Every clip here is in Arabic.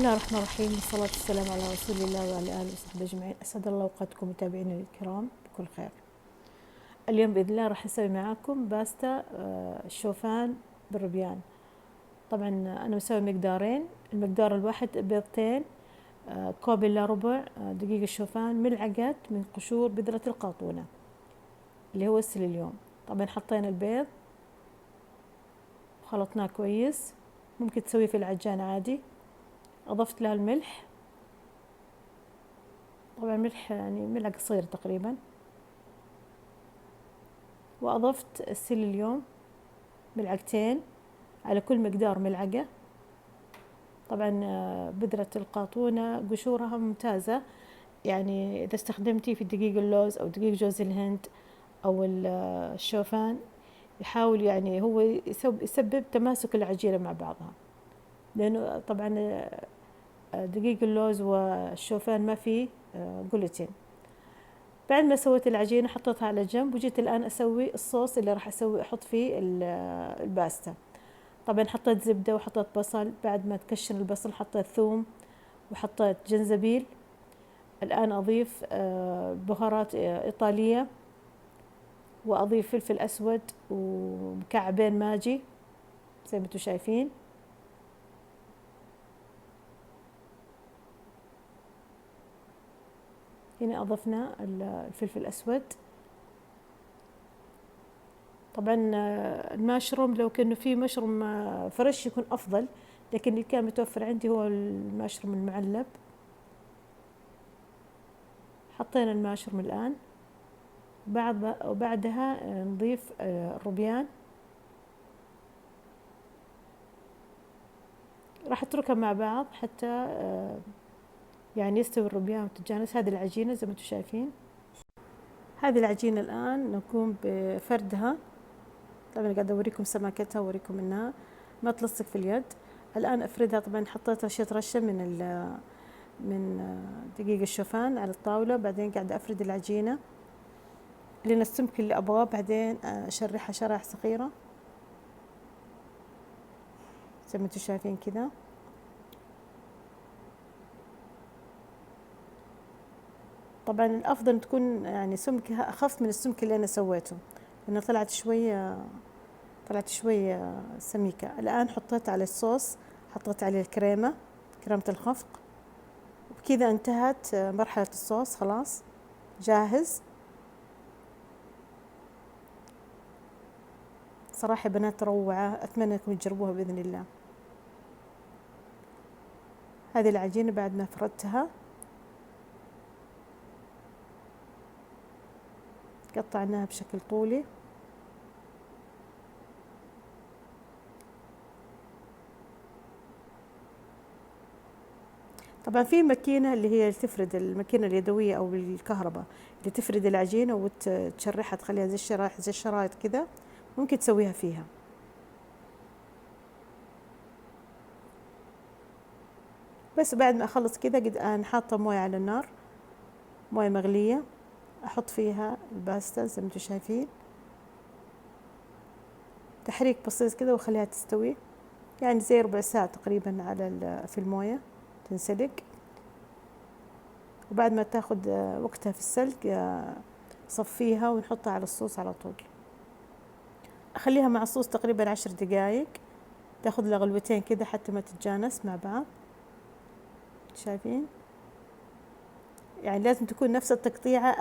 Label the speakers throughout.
Speaker 1: الله الرحمن الرحيم، والصلاة والسلام على رسول الله وعلى آله وصحبه أجمعين. أسعد الله أوقاتكم متابعينا الكرام بكل خير. اليوم بإذن الله راح أسوي معاكم باستا الشوفان بالربيان. طبعا أنا مسوي مقدارين، المقدار الواحد بيضتين، كوب إلا ربع دقيق الشوفان، ملعقة من قشور بذرة القاطونة اللي هو السليليوم. طبعا حطينا البيض وخلطناه كويس، ممكن تسويه في العجان عادي. أضفت لها الملح، طبعا ملح يعني ملعقة صغيرة تقريبا، وأضفت السليليوم ملعقتين على كل مقدار ملعقة. طبعا بذرة القاطونة قشورها ممتازة، يعني إذا استخدمتي في دقيق اللوز أو دقيق جوز الهند أو الشوفان، يحاول يعني هو يسبب تماسك العجينة مع بعضها، لأنه طبعا دقيق اللوز والشوفان ما فيه جلوتين. بعد ما سويت العجينة حطيتها على جنب، وجيت الآن أسوي الصوص اللي راح أحط فيه الباستا. طبعا حطيت زبدة وحطيت بصل، بعد ما تكشن البصل حطيت ثوم وحطيت جنزبيل. الآن أضيف بهارات إيطالية، وأضيف فلفل أسود ومكعبين ماجي زي ما انتم شايفين. هنا أضفنا الفلفل الأسود. طبعا الماشروم لو كانه في مشروم فريش يكون أفضل، لكن اللي كان متوفر عندي هو الماشروم المعلب. حطينا الماشروم الآن، وبعدها نضيف الروبيان. راح اتركها مع بعض حتى يعني يستوي الروبيان وتتجانس. هذه العجينة زي ما انتم شايفين. هذه العجينة الآن نقوم بفردها. طبعا قاعدة أوريكم سماكتها وأوريكم إنها ما تلصق في اليد. الآن أفردها. طبعا حطيت رشة من دقيق الشوفان على الطاولة، بعدين قاعدة أفرد العجينة لين السمك اللي أبغاه، بعدين أشرحها شرائح صغيرة زي ما انتم شايفين كذا. طبعا الأفضل تكون يعني سمكها أخف من السمك اللي أنا سويته، لأنه طلعت شوية سميكة. الآن حطيت على الصوص، حطيت عليه كريمة الخفق، وبكذا انتهت مرحلة الصوص، خلاص جاهز. صراحة بنات روعة، أتمنى أنكم تجربوها بإذن الله. هذه العجينة بعد ما فردتها قطعناها بشكل طولي. طبعا في ماكينة اللي هي تفرد، الماكينة اليدوية أو بالكهرباء اللي تفرد العجينة وتشرحها تخليها زي الشرايط كذا، ممكن تسويها فيها. بس بعد ما أخلص كذا قد أنا حاطة موية على النار، موية مغلية، أحط فيها الباستا زي ما انتم شايفين، تحريك بسيط كذا وخليها تستوي، يعني زي ربع ساعة تقريبا في الموية تنسلق. وبعد ما تاخد وقتها في السلق صفيها ونحطها على الصوص على طول. أخليها مع الصوص تقريبا 10 دقايق، تاخذ لها غلوتين كذا حتى ما تتجانس مع بعض. شايفين؟ يعني لازم تكون نفس التقطيعة،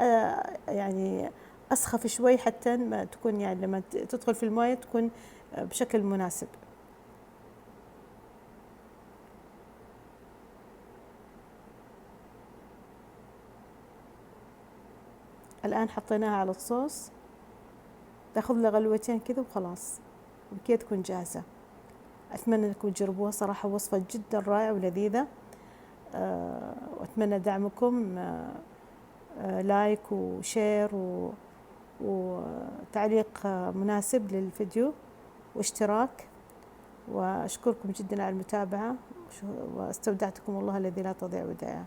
Speaker 1: يعني أسخف شوي حتى ما تكون، يعني لما تدخل في الموية تكون بشكل مناسب. الآن حطيناها على الصوص، تاخذ لها غلوتين كذا وخلاص، وبكذا تكون جاهزة. أتمنى أنكم تجربوها، صراحة وصفة جدا رائعة ولذيذة. وأتمنى دعمكم، لايك وشير وتعليق مناسب للفيديو واشتراك. وأشكركم جدا على المتابعة، واستودعتكم الله الذي لا تضيع ودائعه.